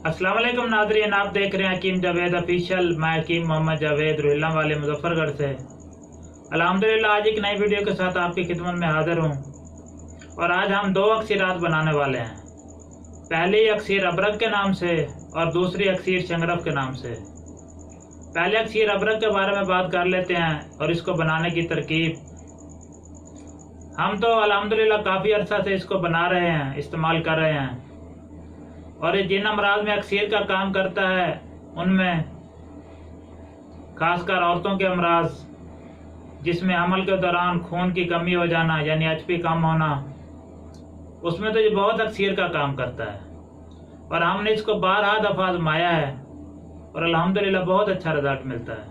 अस्सलाम वालेकुम नाज़रीन, आप देख रहे हैं हकीम जावेद ऑफिशियल। मैं हकीम मोहम्मद जावेद रोहिल्ला वाले मुजफ्फरगढ़ से। अल्हम्दुलिल्लाह आज एक नई वीडियो के साथ आपकी खिदमत में हाजिर हूँ। और आज हम दो अक्सीरात बनाने वाले हैं। पहली अक्सीर अबरक के नाम से और दूसरी अक्सीर शंगरफ के नाम से। पहले अक्सीर अबरक के बारे में बात कर लेते हैं और इसको बनाने की तरकीब। हम तो अल्हम्दुलिल्लाह काफ़ी अरसा से इसको बना रहे हैं, इस्तेमाल कर रहे हैं। और ये जिन अमराज में अक्सीर का काम करता है उनमें खासकर औरतों के अमराज, जिसमें हमल के दौरान खून की कमी हो जाना यानी HP कम होना, उसमें तो ये बहुत अक्सीर का काम करता है। और हमने इसको 12 दफ़ा आजमाया है और अल्हम्दुलिल्लाह बहुत अच्छा रिजल्ट मिलता है।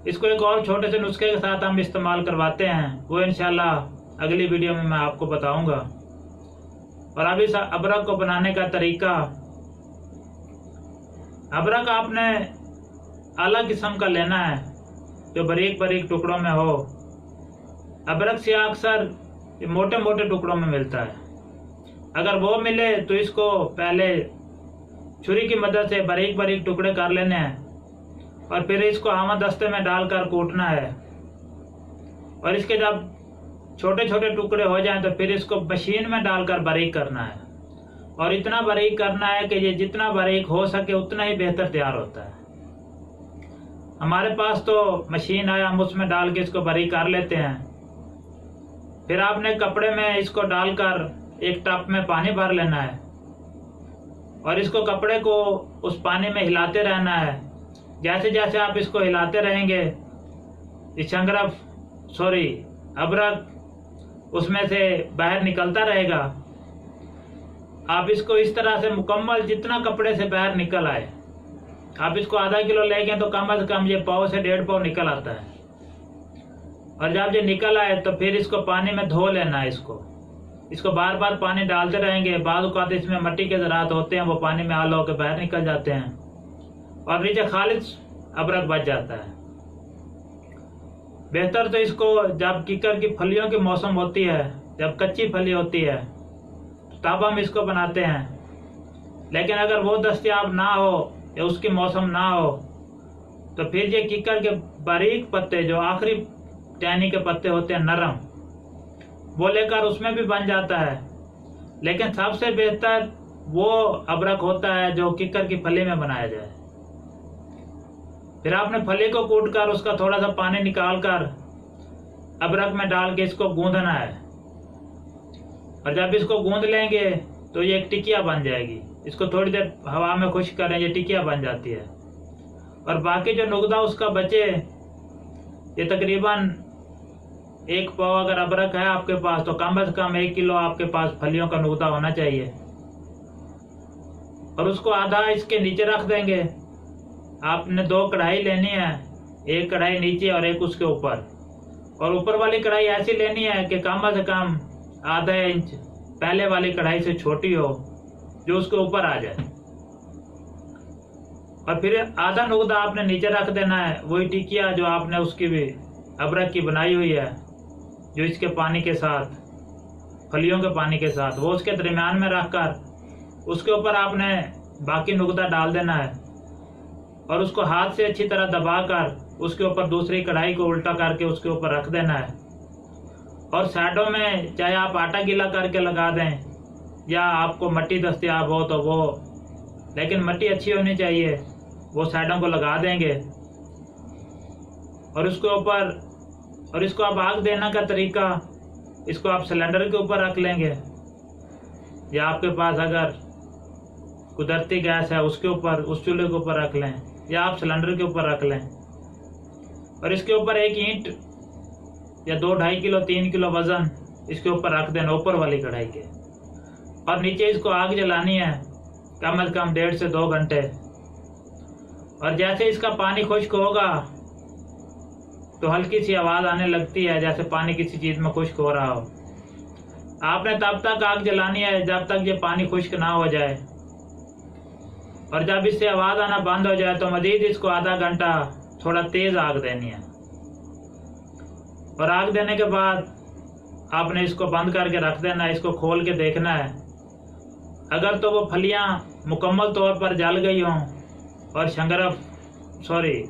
इसको एक और छोटे से नुस्खे के साथ हम इस्तेमाल करवाते हैं, वो इंशाल्लाह अगली वीडियो में मैं आपको बताऊंगा। और अब इस अबरक को बनाने का तरीका। अबरक आपने अलग किस्म का लेना है जो बारीक बारीक टुकड़ों में हो। अबरक से अक्सर मोटे मोटे टुकड़ों में मिलता है। अगर वो मिले तो इसको पहले छुरी की मदद से बारीक बारीक टुकड़े कर लेने हैं और फिर इसको आमद दस्ते में डालकर कूटना है। और इसके जब छोटे छोटे टुकड़े हो जाएं तो फिर इसको मशीन में डालकर बारीक करना है। और इतना बारीक करना है कि ये जितना बारीक हो सके उतना ही बेहतर तैयार होता है। हमारे पास तो मशीन है, हम उसमें डाल के इसको बारीक कर लेते हैं। फिर आपने कपड़े में इसको डालकर एक टब में पानी भर लेना है और इसको कपड़े को उस पानी में हिलाते रहना है। जैसे जैसे आप इसको हिलाते रहेंगे अबरक उसमें से बाहर निकलता रहेगा। आप इसको इस तरह से मुकम्मल जितना कपड़े से बाहर निकल आए, आप इसको आधा किलो ले गए तो कम से कम ये पाव से 1.5 पाव निकल आता है। और जब ये निकल आए तो फिर इसको पानी में धो लेना है। इसको बार बार पानी डालते रहेंगे। बाद औक़ात इसमें मिट्टी के ज़रात होते हैं, वो पानी में आलो होकर बाहर निकल जाते हैं और नीचे खालिस अबरक बच जाता है। बेहतर तो इसको जब किकर की फलियों की मौसम होती है, जब कच्ची फली होती है तब हम इसको बनाते हैं। लेकिन अगर वो दस्तयाब ना हो या उसकी मौसम ना हो तो फिर ये किकर के बारीक पत्ते, जो आखिरी टहनी के पत्ते होते हैं नरम, वो लेकर उसमें भी बन जाता है। लेकिन सबसे बेहतर वो अबरक होता है जो किकर की फली में बनाया जाए। फिर आपने फली को कूट कर उसका थोड़ा सा पानी निकाल कर अबरक में डाल के इसको गूंदना है। और जब इसको गूंद लेंगे तो ये एक टिकिया बन जाएगी। इसको थोड़ी देर हवा में खुश्क करें, ये टिकिया बन जाती है। और बाकी जो नुकदा उसका बचे, ये तकरीबन 1 पाव अगर अबरक है आपके पास तो कम से कम 1 किलो आपके पास फलियों का नुकदा होना चाहिए। और उसको आधा इसके नीचे रख देंगे। आपने 2 कढ़ाई लेनी है, एक कढ़ाई नीचे और एक उसके ऊपर। और ऊपर वाली कढ़ाई ऐसी लेनी है कि कम से कम आधा इंच पहले वाली कढ़ाई से छोटी हो, जो उसके ऊपर आ जाए। और फिर आधा नुकदा आपने नीचे रख देना है, वही टिकिया जो आपने उसकी भी अबरक की बनाई हुई है, जो इसके पानी के साथ, फलियों के पानी के साथ, वो उसके दरमियान में रखकर उसके ऊपर आपने बाकी नुकदा डाल देना है। और उसको हाथ से अच्छी तरह दबाकर उसके ऊपर दूसरी कढ़ाई को उल्टा करके उसके ऊपर रख देना है। और साइडों में चाहे आप आटा गीला करके लगा दें या आपको मिट्टी दस्तयाब हो तो वो, लेकिन मिट्टी अच्छी होनी चाहिए, वो साइडों को लगा देंगे। और उसके ऊपर, और इसको आप आग देने का तरीका, इसको आप सिलेंडर के ऊपर रख लेंगे या आपके पास अगर कुदरती गैस है उसके ऊपर, उस चूल्हे के ऊपर रख लें या आप सिलेंडर के ऊपर रख लें। और इसके ऊपर एक ईंट या 2-2.5 किलो 3 किलो वजन इसके ऊपर रख देना, ऊपर वाली कढ़ाई के। और नीचे इसको आग जलानी है कम से कम 1.5 से 2 घंटे। और जैसे इसका पानी खुश्क होगा तो हल्की सी आवाज़ आने लगती है जैसे पानी किसी चीज़ में खुश्क हो रहा हो। आपने तब तक आग जलानी है जब तक ये पानी खुश्क ना हो जाए। और जब इससे आवाज़ आना बंद हो जाए तो मज़ीद इसको आधा घंटा थोड़ा तेज़ आग देनी है। और आग देने के बाद आपने इसको बंद करके रख देना है। इसको खोल के देखना है, अगर तो वो फलियां मुकम्मल तौर पर जल गई हों और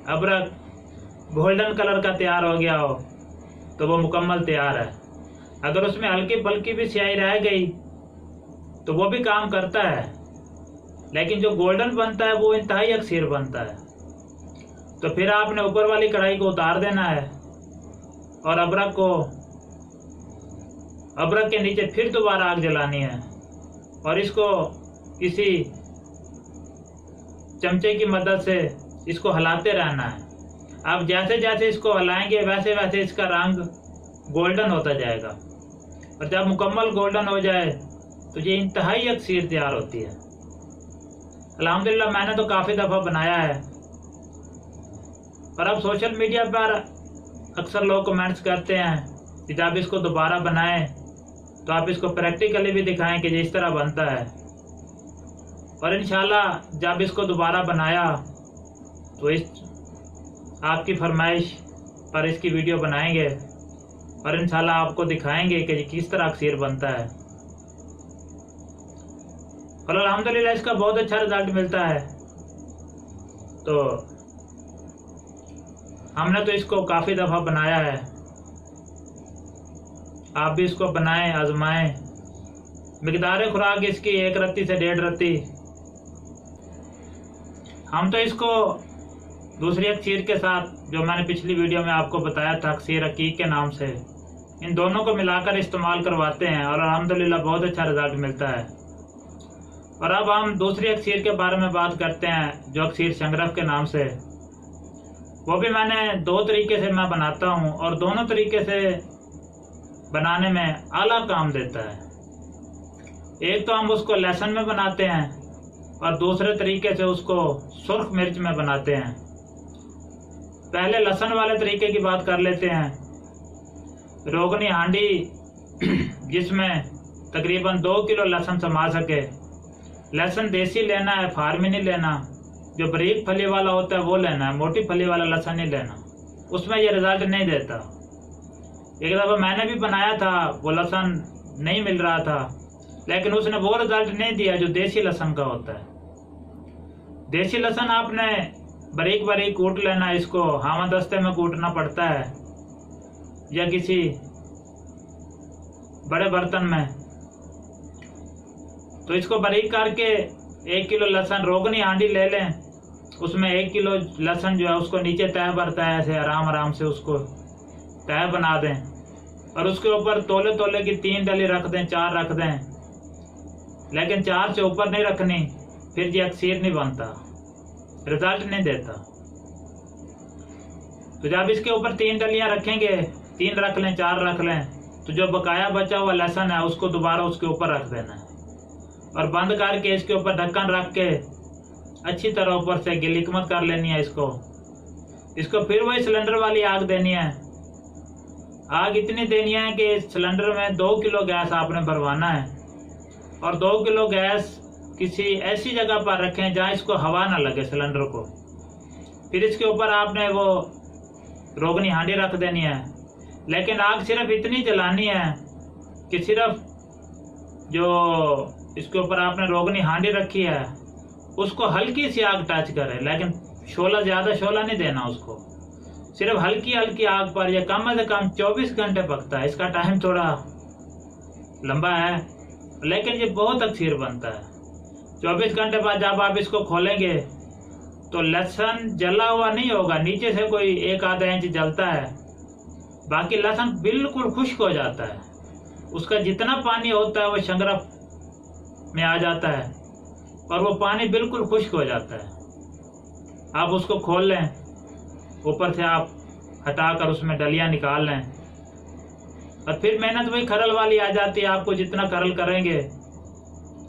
अबरक गोल्डन कलर का तैयार हो गया हो तो वो मुकम्मल तैयार है। अगर उसमें हल्की फुल्की भी स्याही रह गई तो वो भी काम करता है, लेकिन जो गोल्डन बनता है वो इंतहाई अक्सीर बनता है। तो फिर आपने ऊपर वाली कढ़ाई को उतार देना है और अबरक के नीचे फिर दोबारा आग जलानी है और इसको किसी चमचे की मदद से इसको हिलाते रहना है। आप जैसे जैसे इसको हिलाएंगे वैसे वैसे इसका रंग गोल्डन होता जाएगा और जब मुकम्मल गोल्डन हो जाए तो ये इंतहाई अक्सीर तैयार होती है। अल्हम्दुलिल्लाह मैंने तो काफ़ी दफ़ा बनाया है और अब सोशल मीडिया पर अक्सर लोग कमेंट्स करते हैं कि जब इसको दोबारा बनाएं तो आप इसको प्रैक्टिकली भी दिखाएं कि इस तरह बनता है। और इंशाल्लाह जब इसको दोबारा बनाया तो आपकी फरमाइश पर इसकी वीडियो बनाएंगे और इंशाल्लाह आपको दिखाएंगे कि किस तरह अक्सीर बनता है। और अल्हम्दुलिल्लाह इसका बहुत अच्छा रिजल्ट मिलता है। तो हमने तो इसको काफ़ी दफ़ा बनाया है, आप भी इसको बनाएं, आजमाएं। मिकदार खुराक इसकी 1 रत्ती से 1.5 रत्ती। हम तो इसको दूसरी अक्सीर के साथ, जो मैंने पिछली वीडियो में आपको बताया था अक्सीर अकीक के नाम से, इन दोनों को मिलाकर इस्तेमाल करवाते हैं और अल्हम्दुलिल्लाह बहुत अच्छा रिजल्ट मिलता है। और अब हम दूसरी अक्सीर के बारे में बात करते हैं जो अक्सीर शंगरफ के नाम से। वो भी मैंने 2 तरीके से मैं बनाता हूँ और दोनों तरीके से बनाने में आला काम देता है। एक तो हम उसको लहसुन में बनाते हैं और दूसरे तरीके से उसको सुर्ख मिर्च में बनाते हैं। पहले लहसुन वाले तरीके की बात कर लेते हैं। रोगनी हांडी जिसमें तकरीबन 2 किलो लहसुन समा सके। लहसुन देसी लेना है, फार्मी नहीं लेना। जो बारीक फली वाला होता है वो लेना है, मोटी फली वाला लहसुन नहीं लेना, उसमें ये रिजल्ट नहीं देता। एक दफ़ा मैंने भी बनाया था, वो लहसुन नहीं मिल रहा था, लेकिन उसने वो रिजल्ट नहीं दिया जो देसी लहसुन का होता है। देसी लहसुन आपने बारीक बारीक कूट लेना है, इसको हामा दस्ते में कूटना पड़ता है या किसी बड़े बर्तन में। तो इसको बारीक करके 1 किलो लहसुन रोगनी हांडी ले लें, उसमें 1 किलो लहसुन जो है उसको नीचे तह भरता है, ऐसे आराम आराम से उसको तह बना दें और उसके ऊपर तोले तोले की 3 डली रख दें, 4 रख दें, लेकिन 4 से ऊपर नहीं रखनी, फिर ये अक्सीर नहीं बनता, रिजल्ट नहीं देता। तो जब इसके ऊपर 3 डलियां रखेंगे, 3 रख लें, 4 रख लें, तो जो बकाया बचा हुआ लहसुन है उसको दोबारा उसके ऊपर रख देना है और बंद करके इसके ऊपर ढक्कन रख के अच्छी तरह ऊपर से गिलिकमत कर लेनी है इसको फिर वही सिलेंडर वाली आग देनी है। आग इतनी देनी है कि सिलेंडर में 2 किलो गैस आपने भरवाना है और 2 किलो गैस किसी ऐसी जगह पर रखें जहाँ इसको हवा ना लगे सिलेंडर को। फिर इसके ऊपर आपने वो रोगनी हांडी रख देनी है, लेकिन आग सिर्फ इतनी जलानी है कि सिर्फ जो इसके ऊपर आपने रोगनी हांडी रखी है उसको हल्की सी आग टच करे, लेकिन शोला ज़्यादा शोला नहीं देना उसको, सिर्फ हल्की हल्की आग पर। यह कम से कम 24 घंटे पकता है, इसका टाइम थोड़ा लंबा है लेकिन ये बहुत अक्सीर बनता है। 24 घंटे बाद जब आप इसको खोलेंगे तो लहसुन जला हुआ नहीं होगा, नीचे से कोई 1-आधा इंच जलता है, बाकी लहसुन बिल्कुल खुश्क हो जाता है। उसका जितना पानी होता है वो शंगरफ में आ जाता है और वो पानी बिल्कुल खुश्क हो जाता है। आप उसको खोल लें, ऊपर से आप हटाकर उसमें डलियां निकाल लें और फिर मेहनत वही खरल वाली आ जाती है, आपको जितना खरल करेंगे।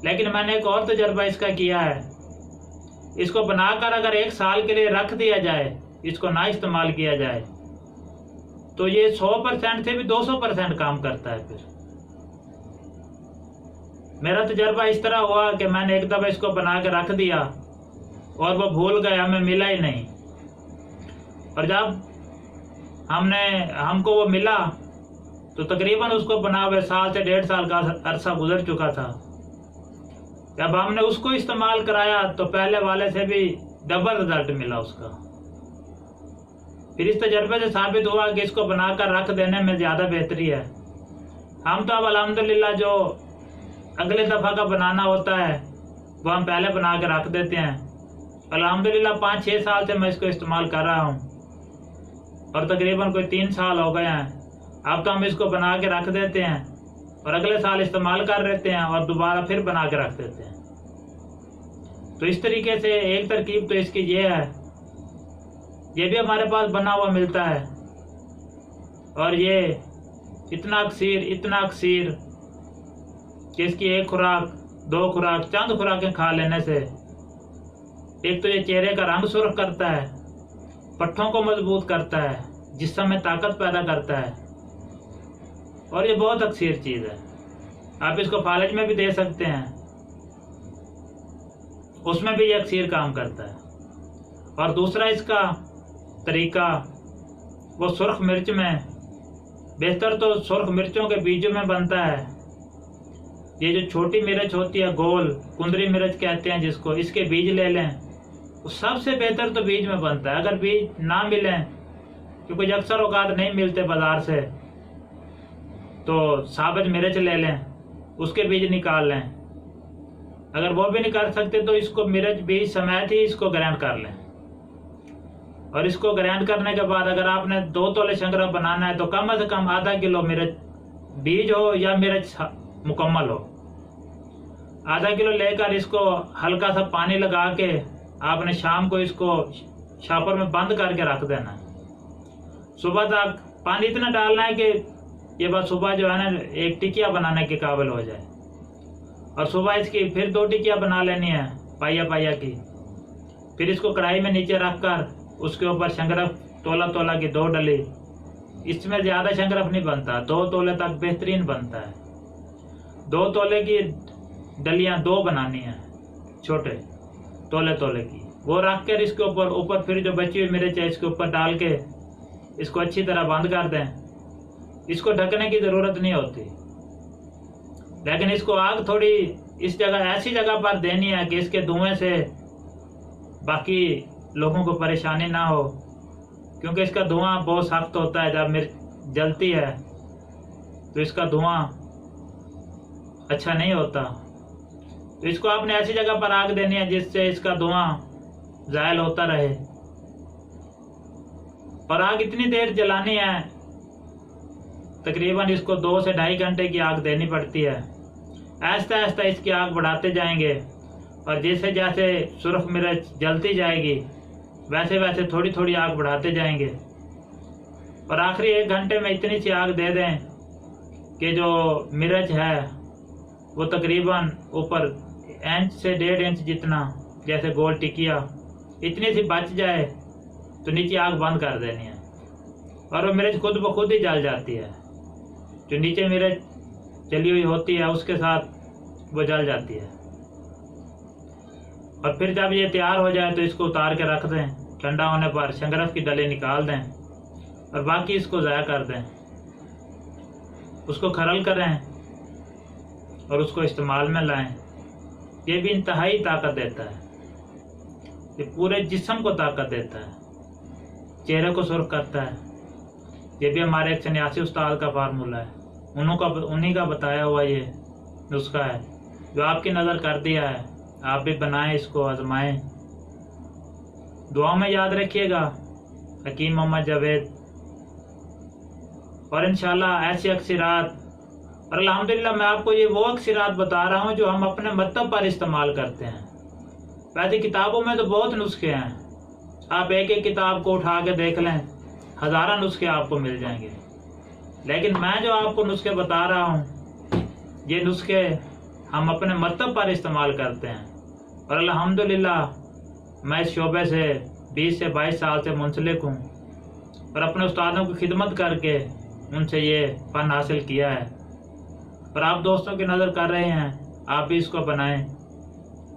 लेकिन मैंने एक और तजर्बा इसका किया है, इसको बनाकर अगर 1 साल के लिए रख दिया जाए, इसको ना इस्तेमाल किया जाए, तो ये 100% से भी 200% काम करता है। फिर मेरा तजर्बा इस तरह हुआ कि मैंने एक दफ़ा इसको बना के रख दिया और वो भूल गए, हमें मिला ही नहीं, और जब हमको वो मिला तो तकरीबन उसको बना हुए 1 से 1.5 साल का अरसा गुजर चुका था। जब हमने उसको इस्तेमाल कराया तो पहले वाले से भी डबल रिजल्ट मिला उसका। फिर इस तजर्बे से साबित हुआ कि इसको बनाकर रख देने में ज़्यादा बेहतरी है। हम तो अब अल्हम्दुलिल्लाह जो अगले दफ़ा का बनाना होता है वो हम पहले बना के रख देते हैं। अल्हम्दुलिल्लाह 5-6 साल से मैं इसको इस्तेमाल कर रहा हूँ और तकरीबन कोई 3 साल हो गए हैं। अब तो हम इसको बना के रख देते हैं और अगले साल इस्तेमाल कर लेते हैं और दोबारा फिर बना के रख देते हैं। तो इस तरीके से एक तरकीब तो इसकी ये है, ये भी हमारे पास बना हुआ मिलता है और ये इतना अक्सीर कि इसकी 1 खुराक 2 खुराक चंद खुराकें खा लेने से एक तो ये चेहरे का रंग सुर्ख करता है, पट्ठों को मजबूत करता है, जिस्म में ताकत पैदा करता है और ये बहुत अक्सीर चीज़ है। आप इसको फालिज में भी दे सकते हैं, उसमें भी ये अक्सीर काम करता है। और दूसरा इसका तरीका वो सुर्ख मिर्च में, बेहतर तो सुर्ख मिर्चों के बीजों में बनता है। ये जो छोटी मिर्च होती है, गोल कुंदरी मिर्च कहते हैं जिसको, इसके बीज ले लें, वो सबसे बेहतर तो बीज में बनता है। अगर बीज ना मिलें, क्योंकि अक्सर औकात नहीं मिलते बाजार से, तो साबुत मिर्च ले लें, उसके बीज निकाल लें। अगर वो भी नहीं कर सकते तो इसको मिर्च बीज समेत ही इसको ग्राइंड कर लें और इसको ग्राइंड करने के बाद अगर आपने 2 तोले शंकरब बनाना है तो कम से कम आधा किलो मिर्च, बीज हो या मिर्च मुकम्मल हो, आधा किलो लेकर इसको हल्का सा पानी लगा के आपने शाम को इसको शापर में बंद करके रख देना है। सुबह तक पानी इतना डालना है कि ये बात सुबह जो है ना 1 टिकिया बनाने के काबिल हो जाए और सुबह इसकी फिर 2 टिकिया बना लेनी है पाइया की। फिर इसको कढ़ाई में नीचे रख कर उसके ऊपर शंकरब तोला की 2 डली, इसमें ज़्यादा शंकरब नहीं बनता, 2 तोले तक बेहतरीन बनता है। 2 तोले की डलियाँ 2 बनानी है, छोटे तोले की, वो रख कर इसके ऊपर फिर जो बची हुई मिर्च है इसके ऊपर डाल के इसको अच्छी तरह बंद कर दें। इसको ढकने की ज़रूरत नहीं होती, लेकिन इसको आग थोड़ी इस जगह ऐसी जगह पर देनी है कि इसके धुएं से बाकी लोगों को परेशानी ना हो, क्योंकि इसका धुआं बहुत सख्त होता है। जब मिर्च जलती है तो इसका धुआं अच्छा नहीं होता। तो इसको आपने ऐसी जगह पर आग देनी है जिससे इसका धुआं ज़ायल होता रहे और आग इतनी देर जलानी है, तकरीबन इसको 2 से 2.5 घंटे की आग देनी पड़ती है। आहिस्ता आहिस्ता इसकी आग बढ़ाते जाएंगे और जैसे जैसे सुर्ख मिर्च जलती जाएगी वैसे वैसे थोड़ी थोड़ी आग बढ़ाते जाएंगे और आखिरी 1 घंटे में इतनी सी आग दे दें कि जो मिर्च है वो तकरीबन ऊपर 1 इंच से 1.5 इंच जितना, जैसे गोल टिकिया, इतनी सी बच जाए तो नीचे आग बंद कर देनी है और वो मिर्च खुद ब खुद ही जल जाती है। जो नीचे मिर्च जली हुई होती है उसके साथ वो जल जाती है। और फिर जब ये तैयार हो जाए तो इसको उतार के रख दें, ठंडा होने पर शंकरब की डली निकाल दें और बाकी इसको ज़ाया कर दें, उसको खरल करें और उसको इस्तेमाल में लाएं। ये भी इंतहाई ताकत देता है, ये पूरे जिस्म को ताकत देता है, चेहरे को सुर्ख करता है। ये भी हमारे एक सन्यासी उस्ताद का फार्मूला है, उन्हीं का बताया हुआ ये नुस्खा है जो आपकी नज़र कर दिया है। आप भी बनाएं, इसको आजमाएं। दुआ में याद रखिएगा हकीम मोहम्मद जावेद। और इंशाल्लाह ऐसी अक्सरात, और अल्हम्दुलिल्लाह मैं आपको ये वो अक्सरात बता रहा हूँ जो हम अपने मतलब पर इस्तेमाल करते हैं। वैसे किताबों में तो बहुत नुस्खे हैं, आप एक एक किताब को उठा के देख लें, हज़ारों नुस्खे आपको मिल जाएंगे। लेकिन मैं जो आपको नुस्खे बता रहा हूँ, ये नुस्खे हम अपने मतलब पर इस्तेमाल करते हैं। और अल्हम्दुलिल्लाह मैं इस शोबे से 20 से 22 साल से मुंसलिक हूँ और अपने उस्तादों की खिदमत करके उनसे ये फ़न हासिल किया है। और आप दोस्तों की नज़र कर रहे हैं, आप भी इसको बनाएं।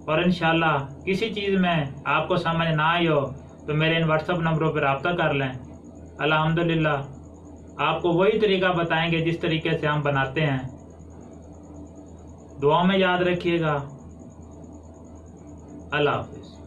और इंशाल्लाह किसी चीज़ में आपको समझ ना आई हो तो मेरे इन व्हाट्सएप नंबरों पर रब्ता कर लें। अल्हम्दुलिल्लाह आपको वही तरीका बताएंगे जिस तरीके से हम बनाते हैं। दुआ में याद रखिएगा। अल्लाह हाफिज़।